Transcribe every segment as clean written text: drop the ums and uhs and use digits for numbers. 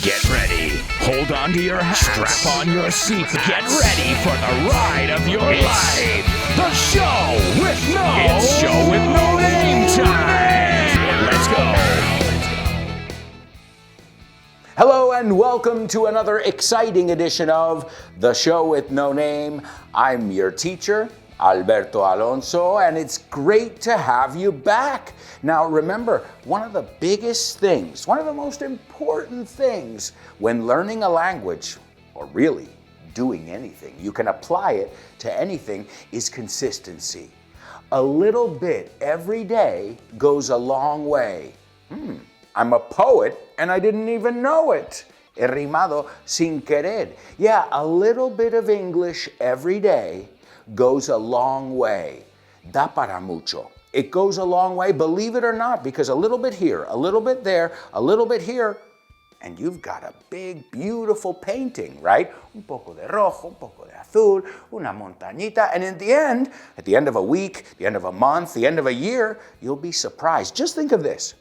Get ready. Hold on to your hats. Strap on your seatbelts. Get ready for the ride of your life. The show with no name time. Let's go. Hello and welcome to another exciting edition of The Show with No Name. I'm your teacher, Alberto Alonso, and it's great to have you back. Now remember, one of the biggest things, one of the most important things when learning a language, or really doing anything, you can apply it to anything, is consistency. A little bit every day goes a long way. I'm a poet and I didn't even know it. He rimado sin querer. Yeah, a little bit of English every day goes a long way. Da para mucho. It goes a long way, believe it or not, because a little bit here, a little bit there, a little bit here, and you've got a big, beautiful painting, right? Un poco de rojo, un poco de azul, una montañita, and in the end, at the end of a week, the end of a month, the end of a year, you'll be surprised. Just think of this.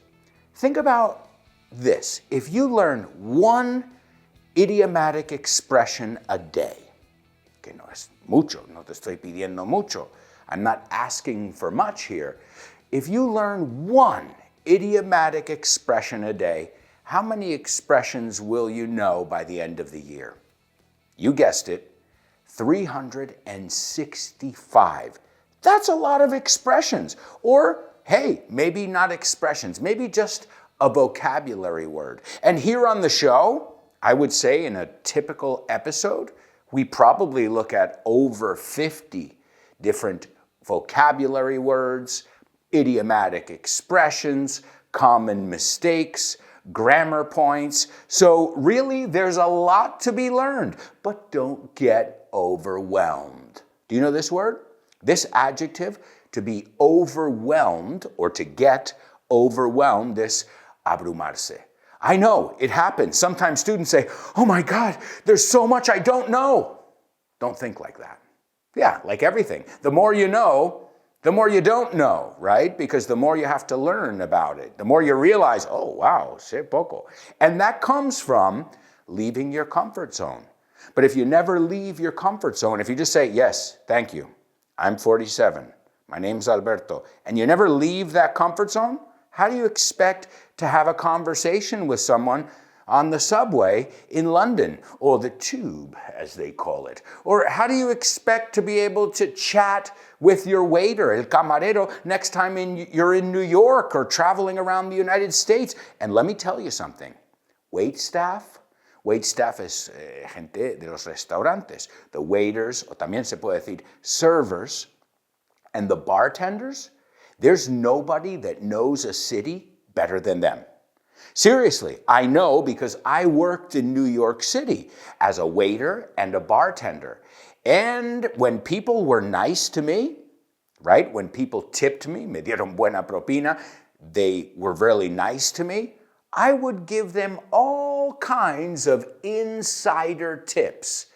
Think about this. If you learn one idiomatic expression a day, que no es mucho, no te estoy pidiendo mucho, I'm not asking for much here. If you learn one idiomatic expression a day, how many expressions will you know by the end of the year? You guessed it, 365. That's a lot of expressions. Or, hey, maybe not expressions, maybe just a vocabulary word. And here on the show, I would say in a typical episode, we probably look at over 50 different vocabulary words, idiomatic expressions, common mistakes, grammar points. So really, there's a lot to be learned, but don't get overwhelmed. Do you know this word? This adjective, to be overwhelmed or to get overwhelmed, is abrumarse. I know, it happens. Sometimes students say, oh my God, there's so much I don't know. Don't think like that. Yeah, like everything. The more you know, the more you don't know, right? Because the more you have to learn about it, the more you realize, oh wow, sé poco. And that comes from leaving your comfort zone. But if you never leave your comfort zone, if you just say, yes, thank you, I'm 47, my name's Alberto, and you never leave that comfort zone, how do you expect to have a conversation with someone on the subway in London, or the tube, as they call it? Or how do you expect to be able to chat with your waiter, el camarero, next time you're in New York or traveling around the United States? And let me tell you something. Wait staff es gente de los restaurantes. The waiters, o también se puede decir servers, and the bartenders, there's nobody that knows a city better than them. Seriously, I know because I worked in New York City as a waiter and a bartender. And when people were nice to me, right? When people tipped me, me dieron buena propina, they were really nice to me, I would give them all kinds of insider tips.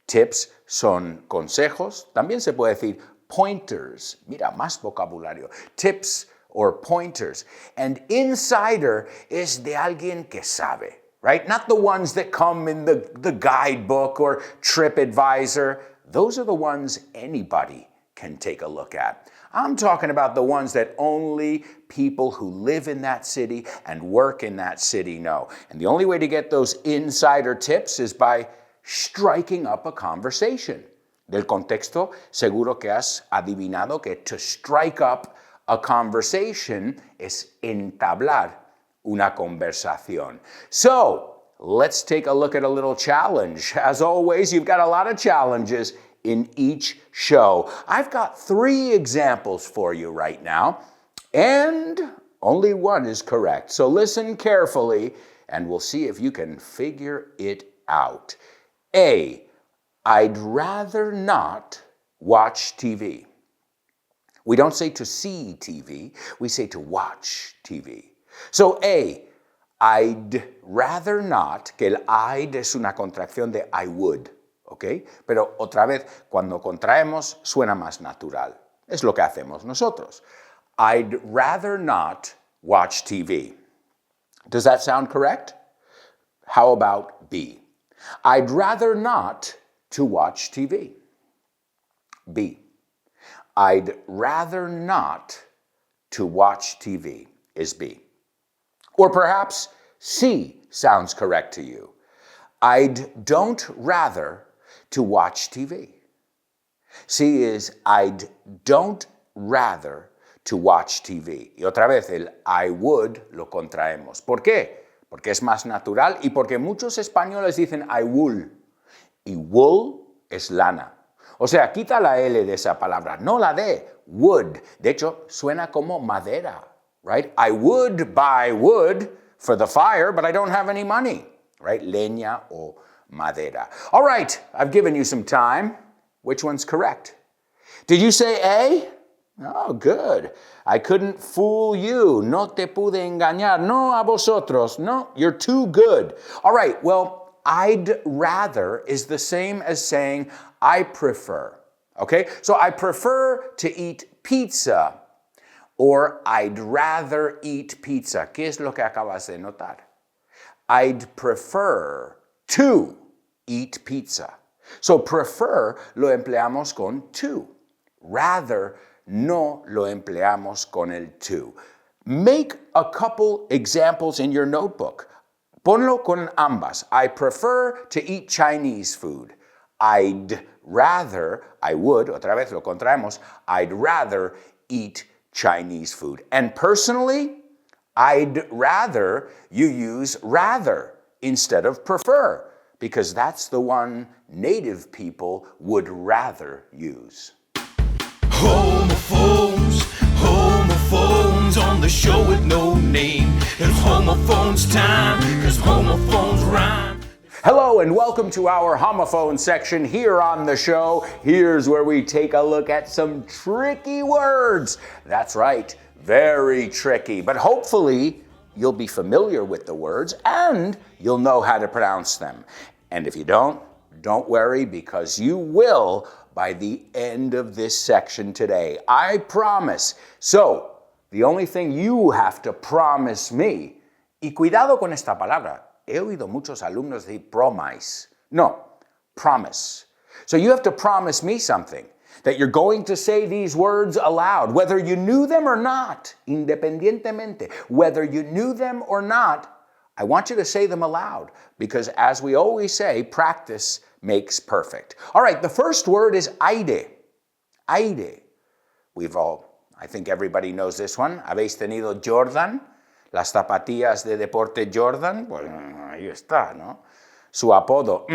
Tips son consejos, también se puede decir pointers. Mira, más vocabulario. Tips or pointers. And insider is de alguien que sabe, right? Not the ones that come in the guidebook or TripAdvisor. Those are the ones anybody can take a look at. I'm talking about the ones that only people who live in that city and work in that city know. And the only way to get those insider tips is by striking up a conversation. Del contexto, seguro que has adivinado que to strike up a conversation es entablar una conversación. So, let's take a look at a little challenge. As always, you've got a lot of challenges in each show. I've got 3 examples for you right now, and only one is correct. So listen carefully, and we'll see if you can figure it out. A, I'd rather not watch TV. We don't say to see TV, we say to watch TV. So A, I'd rather not, que el I'd es una contracción de I would, ¿ok? Pero otra vez, cuando contraemos, suena más natural. Es lo que hacemos nosotros. I'd rather not watch TV. Does that sound correct? How about B? I'd rather not to watch TV. B. I'd rather not to watch TV is B. Or perhaps C sounds correct to you. I'd don't rather to watch TV. C is I'd don't rather to watch TV. Y otra vez el I would lo contraemos. ¿Por qué? Porque es más natural y porque muchos españoles dicen I wool. Y wool es lana. O sea, quita la L de esa palabra, no la D, wood. De hecho, suena como madera, right? I would buy wood for the fire, but I don't have any money, right? Leña o madera. All right, I've given you some time. Which one's correct? Did you say A? Oh, good. I couldn't fool you. No te pude engañar. No a vosotros. No, you're too good. All right, well, I'd rather is the same as saying I prefer. Okay, so I prefer to eat pizza or I'd rather eat pizza. ¿Qué es lo que acabas de notar? I'd prefer to eat pizza. So prefer lo empleamos con to. Rather no lo empleamos con el to. Make a couple examples in your notebook. Ponlo con ambas. I prefer to eat Chinese food. I'd rather, I would, otra vez lo contraemos, I'd rather eat Chinese food. And personally, I'd rather you use rather instead of prefer, because that's the one native people would rather use. Homophones, homophones on the show with no name. It's homophones time, 'cause homophones rhyme. Hello and welcome to our homophone section here on the show. Here's where we take a look at some tricky words. That's right, very tricky, but hopefully you'll be familiar with the words and you'll know how to pronounce them. And if you don't worry, because you will by the end of this section today. I promise. So, the only thing you have to promise me, y cuidado con esta palabra, he oído muchos alumnos decir promise. No, promise. So you have to promise me something, that you're going to say these words aloud, whether you knew them or not, independientemente, whether you knew them or not, I want you to say them aloud, because as we always say, practice makes perfect. All right, the first word is aire. Aire. I think everybody knows this one. ¿Habéis tenido Jordan? Las zapatillas de deporte Jordan. Pues ahí está, ¿no? Su apodo,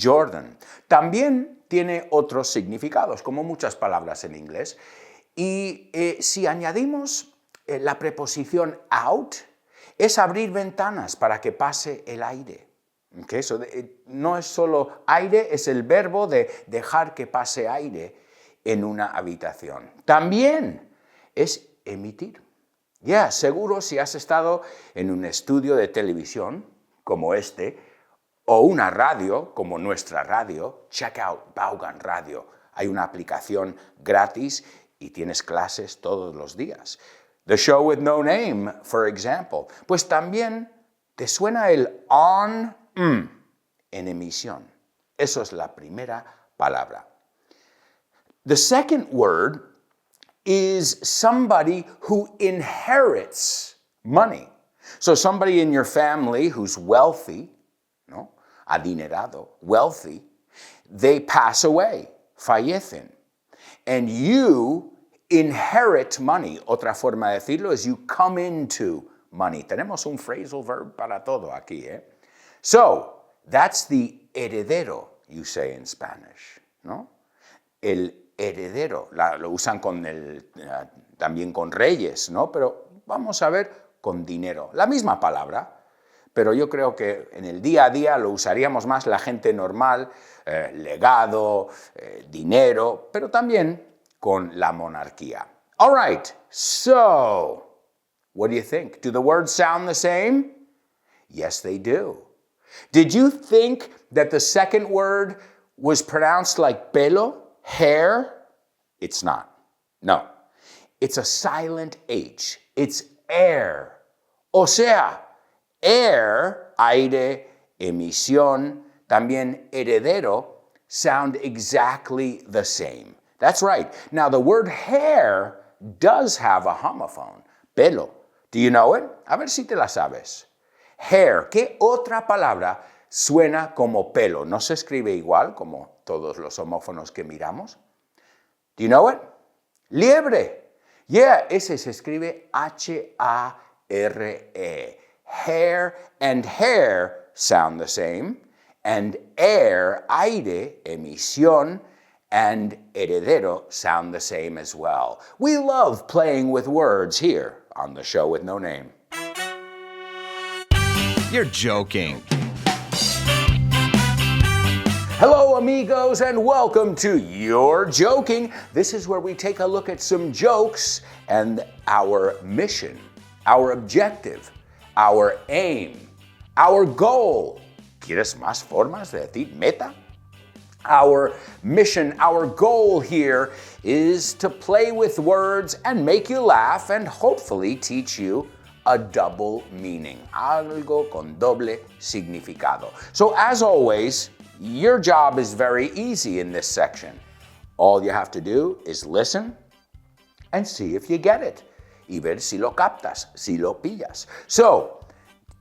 Jordan. También tiene otros significados, como muchas palabras en inglés. Y si añadimos la preposición out, es abrir ventanas para que pase el aire. Okay, so no es solo aire, es el verbo de dejar que pase aire en una habitación. También es emitir. Ya, seguro si has estado en un estudio de televisión como este, o una radio como nuestra radio, check out Vaughan Radio. Hay una aplicación gratis y tienes clases todos los días. The Show with No Name, for example. Pues también te suena el on en emisión. Eso es la primera palabra. The second word is somebody who inherits money. So somebody in your family who's wealthy, ¿no? Adinerado, wealthy, they pass away, fallecen. And you inherit money. Otra forma de decirlo es you come into money. Tenemos un phrasal verb para todo aquí, ¿eh? So, that's the heredero, you say in Spanish, ¿no? El heredero, lo usan también con reyes, ¿no? Pero vamos a ver con dinero. La misma palabra, pero yo creo que en el día a día lo usaríamos más la gente normal, legado, dinero, pero también con la monarquía. All right, so, what do you think? Do the words sound the same? Yes, they do. Did you think that the second word was pronounced like pelo, hair? It's not. No. It's a silent H. It's air. O sea, air, aire, emisión, también heredero sound exactly the same. That's right. Now, the word hair does have a homophone, pelo. Do you know it? A ver si te la sabes. Hair. ¿Qué otra palabra suena como pelo? ¿No se escribe igual como todos los homófonos que miramos? Do you know it? Liebre. Yeah, ese se escribe H-A-R-E. Hair and hair sound the same. And air, aire, emisión, and heredero sound the same as well. We love playing with words here on the show with no name. You're joking. Hello, amigos, and welcome to You're Joking. This is where we take a look at some jokes and our mission, our objective, our aim, our goal. ¿Quieres más formas de decir meta? Our mission, our goal here is to play with words and make you laugh and hopefully teach you a double meaning, algo con doble significado. So as always, your job is very easy in this section. All you have to do is listen and see if you get it. Y ver si lo captas, si lo pillas. So,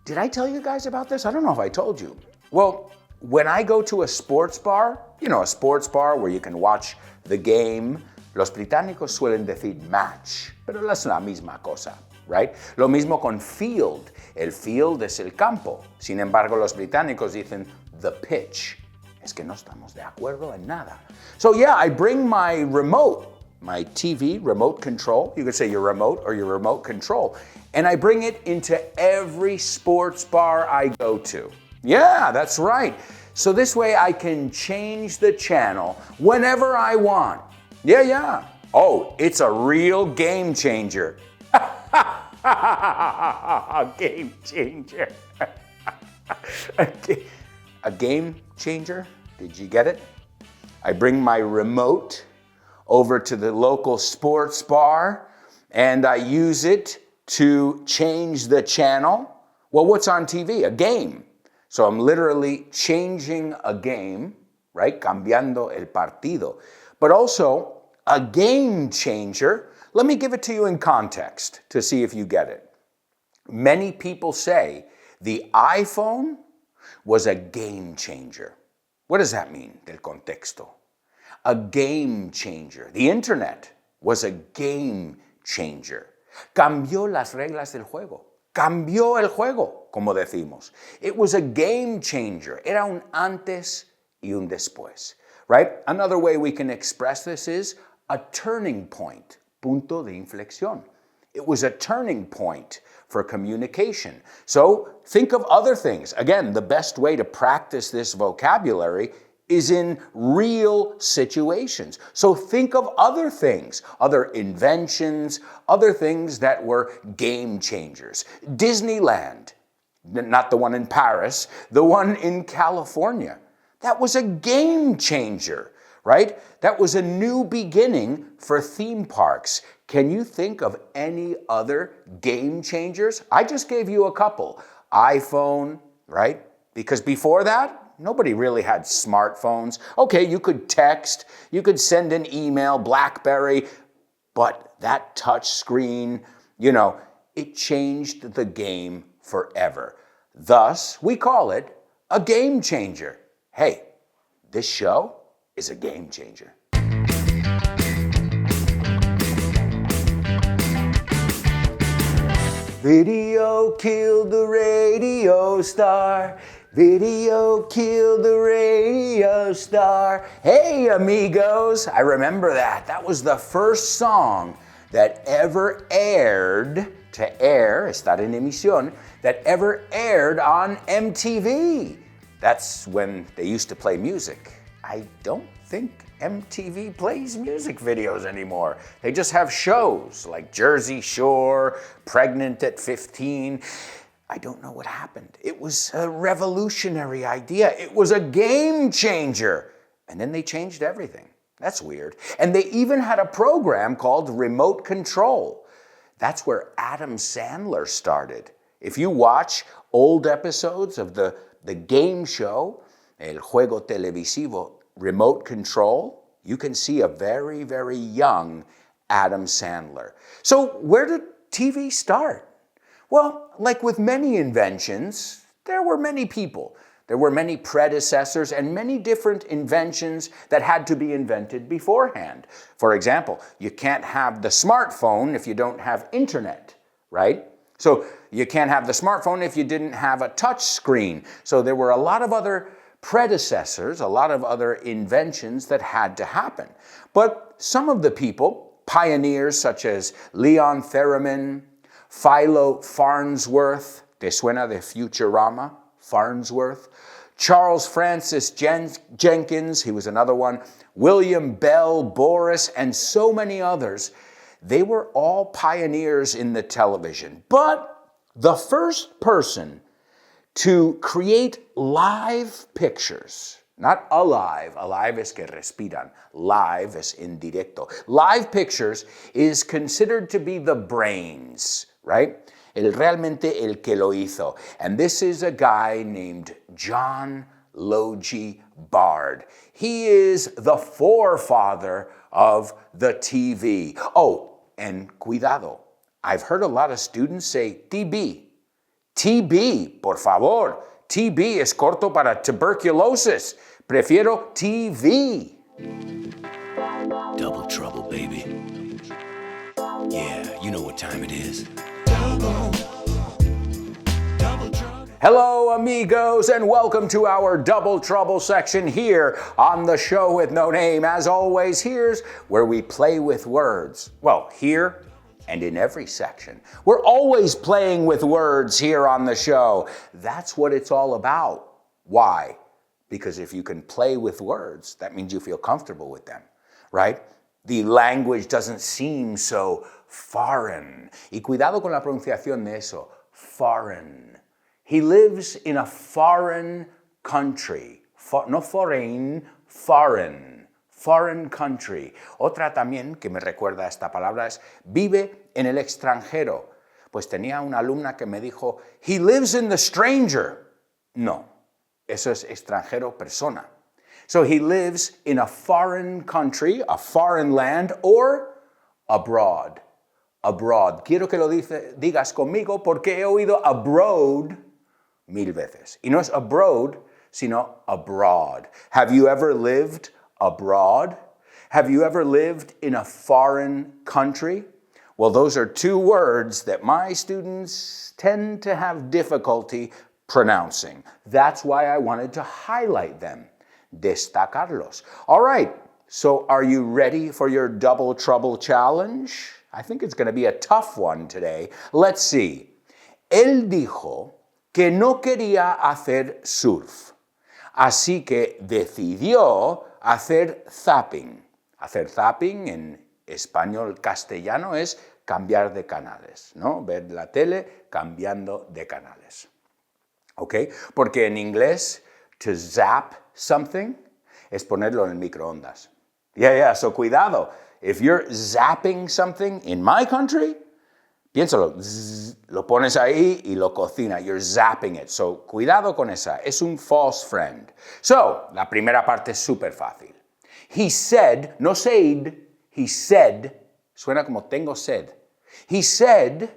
did I tell you guys about this? I don't know if I told you. Well, when I go to a sports bar, a sports bar where you can watch the game, los británicos suelen decir match, pero es la misma cosa, right? Lo mismo con field. El field es el campo. Sin embargo, los británicos dicen the pitch. Es que no estamos de acuerdo en nada. So yeah, I bring my remote, my TV remote control. You could say your remote or your remote control. And I bring it into every sports bar I go to. Yeah, that's right. So this way I can change the channel whenever I want. Yeah. Oh, it's a real game changer. Game changer. A game changer? Did you get it? I bring my remote over to the local sports bar and I use it to change the channel. Well, what's on TV? A game. So I'm literally changing a game, right? Cambiando el partido. But also a game changer. Let me give it to you in context to see if you get it. Many people say the iPhone was a game changer. What does that mean, del contexto? A game changer. The internet was a game changer. Cambió las reglas del juego. Cambió el juego, como decimos. It was a game changer. Era un antes y un después, right? Another way we can express this is a turning point, punto de inflexión. It was a turning point for communication. So think of other things. Again, the best way to practice this vocabulary is in real situations. So think of other things, other inventions, other things that were game changers. Disneyland, not the one in Paris, the one in California. That was a game changer, right? That was a new beginning for theme parks. Can you think of any other game changers? I just gave you a couple. iPhone, right? Because before that, nobody really had smartphones. Okay, you could text, you could send an email, BlackBerry, but that touch screen, it changed the game forever. Thus, we call it a game changer. Hey, this show is a game changer. Video killed the radio star. Video killed the radio star. Hey, amigos. I remember that. That was the first song that ever aired, to air, estar en emisión, that ever aired on MTV. That's when they used to play music. I don't think MTV plays music videos anymore. They just have shows like Jersey Shore, Pregnant at 15. I don't know what happened. It was a revolutionary idea. It was a game changer. And then they changed everything. That's weird. And they even had a program called Remote Control. That's where Adam Sandler started. If you watch old episodes of the the game show, el juego televisivo, remote control, you can see a very, very young Adam Sandler. So where did TV start? Well, like with many inventions, there were many people. There were many predecessors and many different inventions that had to be invented beforehand. For example, you can't have the smartphone if you don't have internet, right? So you can't have the smartphone if you didn't have a touch screen. So there were a lot of other predecessors, a lot of other inventions that had to happen. But some of the people, pioneers such as Leon Theremin, Philo Farnsworth, ¿te suena de Futurama? Farnsworth, Charles Francis Jenkins, he was another one, William Bell, Boris, and so many others. They were all pioneers in the television. But the first person to create live pictures, not alive es que respiran, live es en directo. Live pictures is considered to be the brains, right? Realmente el que lo hizo. And this is a guy named John Logie Bard. He is the forefather of the TV. Oh, and cuidado. I've heard a lot of students say TB. TB, por favor. TB es corto para tuberculosis. Prefiero TV. Double trouble, baby. Yeah, you know what time it is. Hello, amigos, and welcome to our Double Trouble section here on the show with no name. As always, here's where we play with words. Well, here and in every section. We're always playing with words here on the show. That's what it's all about. Why? Because if you can play with words, that means you feel comfortable with them, right? The language doesn't seem so foreign. Y cuidado con la pronunciación de eso, foreign. He lives in a foreign country. No foreign, foreign country. Otra también que me recuerda a esta palabra es vive en el extranjero. Pues tenía una alumna que me dijo, he lives in the stranger. No, eso es extranjero, persona. So he lives in a foreign country, a foreign land, or abroad. Abroad. Quiero que lo digas conmigo porque he oído abroad mil veces. Y no es abroad, sino abroad. Have you ever lived abroad? Have you ever lived in a foreign country? Well, those are two words that my students tend to have difficulty pronouncing. That's why I wanted to highlight them, destacarlos. All right, so are you ready for your double trouble challenge? I think it's going to be a tough one today. Let's see. Él dijo que no quería hacer surf, así que decidió hacer zapping. Hacer zapping en español castellano es cambiar de canales, ¿no? Ver la tele cambiando de canales. ¿Ok? Porque en inglés, to zap something es ponerlo en el microondas. So cuidado. If you're zapping something in my country, piénsalo, lo pones ahí y lo cocina. You're zapping it. So, cuidado con esa. Es un false friend. So, la primera parte es súper fácil. He said, no said, he said, suena como tengo sed. He said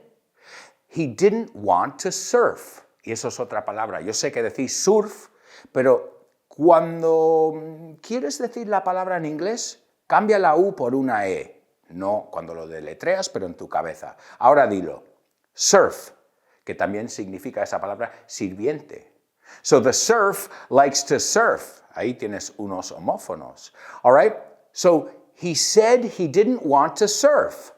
he didn't want to surf. Y eso es otra palabra. Yo sé que decís surf, pero cuando quieres decir la palabra en inglés, cambia la U por una E. No cuando lo deletreas, pero en tu cabeza. Ahora dilo. Surf, que también significa esa palabra sirviente. So the surf likes to surf. Ahí tienes unos homófonos. All right? So he said he didn't want to surf.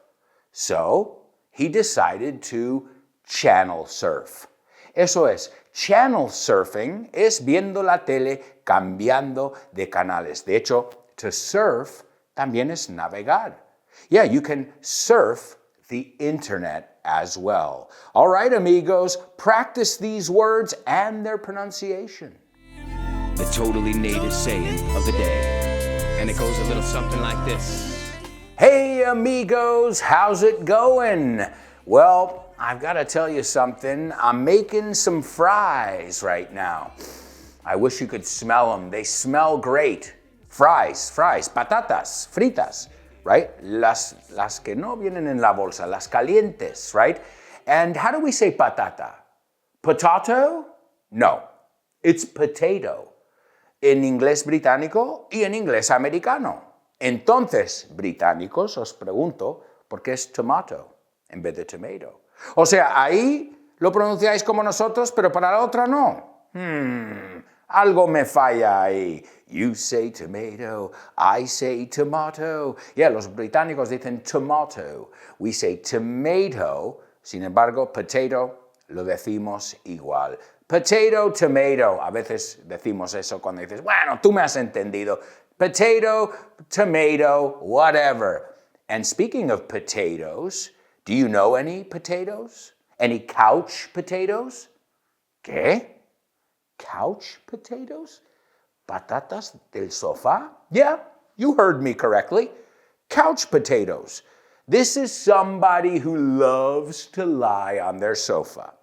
So he decided to channel surf. Eso es, channel surfing es viendo la tele cambiando de canales. De hecho, to surf también es navegar. Yeah, you can surf the internet as well. All right, amigos, practice these words and their pronunciation. The totally native saying of the day. And it goes a little something like this. Hey, amigos, how's it going? Well, I've got to tell you something. I'm making some fries right now. I wish you could smell them. They smell great. Fries, patatas, fritas, right? Las que no vienen en la bolsa, las calientes, right? And how do we say patata? Potato? No, it's potato. En inglés británico y en inglés americano. Entonces, británicos, os pregunto, ¿por qué es tomato en vez de tomato? O sea, ahí lo pronunciáis como nosotros, pero para la otra no. Algo me falla ahí. You say tomato, I say tomato. Yeah, los británicos dicen tomato. We say tomato, sin embargo, potato lo decimos igual. Potato, tomato. A veces decimos eso cuando dices, bueno, tú me has entendido. Potato, tomato, whatever. And speaking of potatoes, do you know any potatoes? Any couch potatoes? ¿Qué? Couch potatoes? Patatas del sofá? Yeah, you heard me correctly. Couch potatoes. This is somebody who loves to lie on their sofa.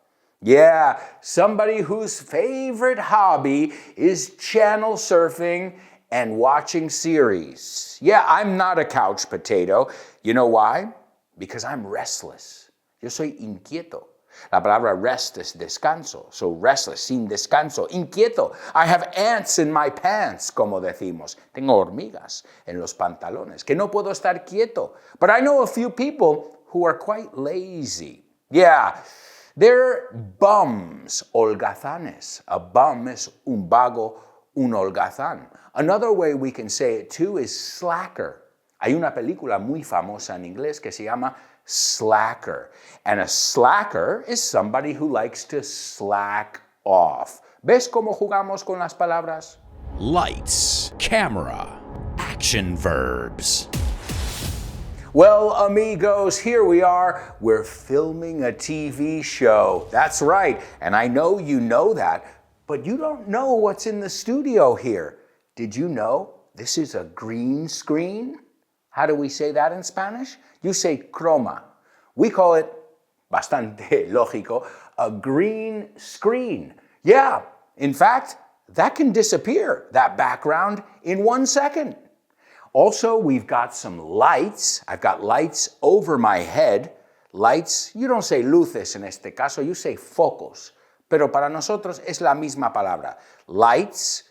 Yeah, somebody whose favorite hobby is channel surfing and watching series. Yeah, I'm not a couch potato. You know why? Because I'm restless. Yo soy inquieto. La palabra rest es descanso. So restless, sin descanso, inquieto. I have ants in my pants, como decimos. Tengo hormigas en los pantalones, que no puedo estar quieto. But I know a few people who are quite lazy. Yeah, they're bums, holgazanes. A bum es un vago, un holgazán. Another way we can say it too is slacker. Hay una película muy famosa en inglés que se llama Slacker. And a slacker is somebody who likes to slack off. ¿Ves cómo jugamos con las palabras? Lights, camera, action verbs. Well, amigos, here we are. We're filming a TV show. That's right. And I know you know that, but you don't know what's in the studio here. Did you know this is a green screen? How do we say that in Spanish? You say croma. We call it, bastante lógico, a green screen. Yeah, in fact, that can disappear, that background, in 1 second. Also, we've got some lights. I've got lights over my head. Lights, you don't say luces en este caso, you say focos. Pero para nosotros es la misma palabra. Lights,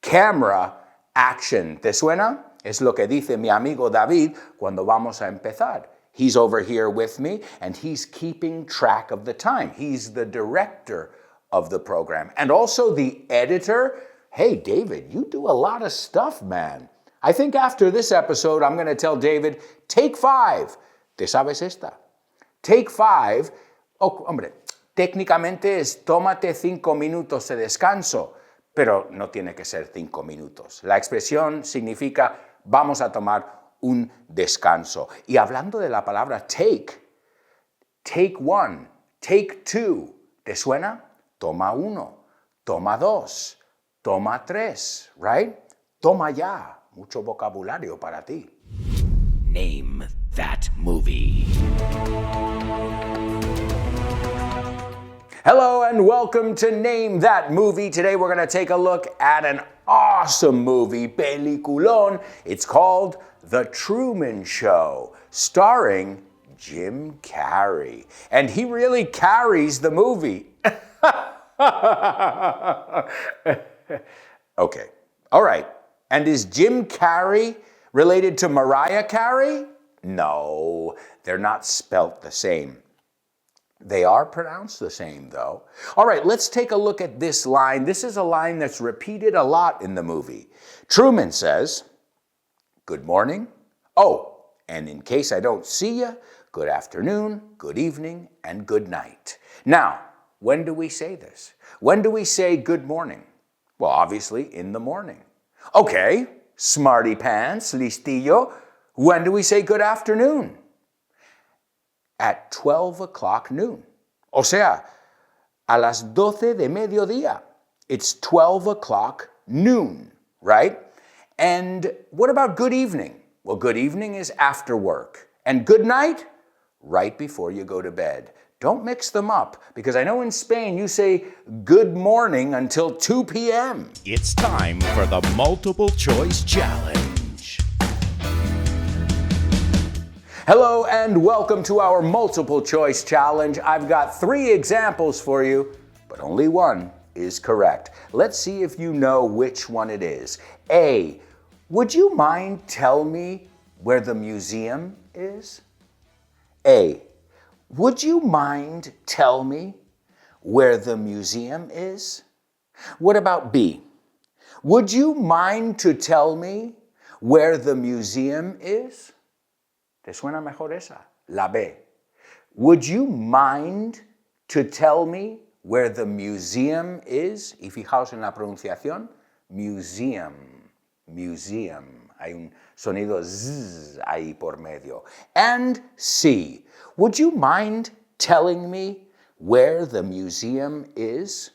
camera, action. ¿Te suena? Es lo que dice mi amigo David cuando vamos a empezar. He's over here with me and he's keeping track of the time. He's the director of the program and also the editor. Hey, David, you do a lot of stuff, man. I think after this episode, I'm going to tell David, take 5. ¿Te sabes esta? Take 5. Oh, hombre, técnicamente es tómate 5 minutos de descanso, pero no tiene que ser 5 minutos. La expresión significa vamos a tomar un descanso. Y hablando de la palabra take 1, take 2. ¿Te suena? Toma 1, toma 2, toma 3, right? Toma ya. Mucho vocabulario para ti. Name that movie. Hello and welcome to Name That Movie. Today we're going to take a look at an awesome movie, peliculón. It's called The Truman Show, starring Jim Carrey. And he really carries the movie. Okay, all right. And is Jim Carrey related to Mariah Carey? No, they're not spelt the same. They are pronounced the same, though. All right, let's take a look at this line. This is a line that's repeated a lot in the movie. Truman says, "Good morning. Oh, and in case I don't see you, good afternoon, good evening, and good night." Now, when do we say this? When do we say good morning? Well, obviously, in the morning. Okay, smarty pants, listillo. When do we say good afternoon? At 12 o'clock noon. O sea, a las 12 de mediodía. It's 12 o'clock noon, right? And what about good evening? Well, good evening is after work. And good night? Right before you go to bed. Don't mix them up, because I know in Spain you say good morning until 2 p.m. It's time for the multiple choice challenge. Hello and welcome to our multiple choice challenge. I've got 3 examples for you, but only one is correct. Let's see if you know which one it is. A, would you mind tell me where the museum is? A, would you mind tell me where the museum is? What about B? Would you mind to tell me where the museum is? ¿Te suena mejor esa? La B. Would you mind to tell me where the museum is? Y fijaos en la pronunciación. Museum. Museum. Hay un sonido z ahí por medio. And C. Would you mind telling me where the museum is?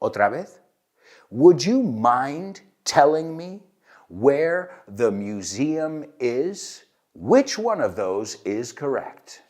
Otra vez. Would you mind telling me where the museum is? Which one of those is correct?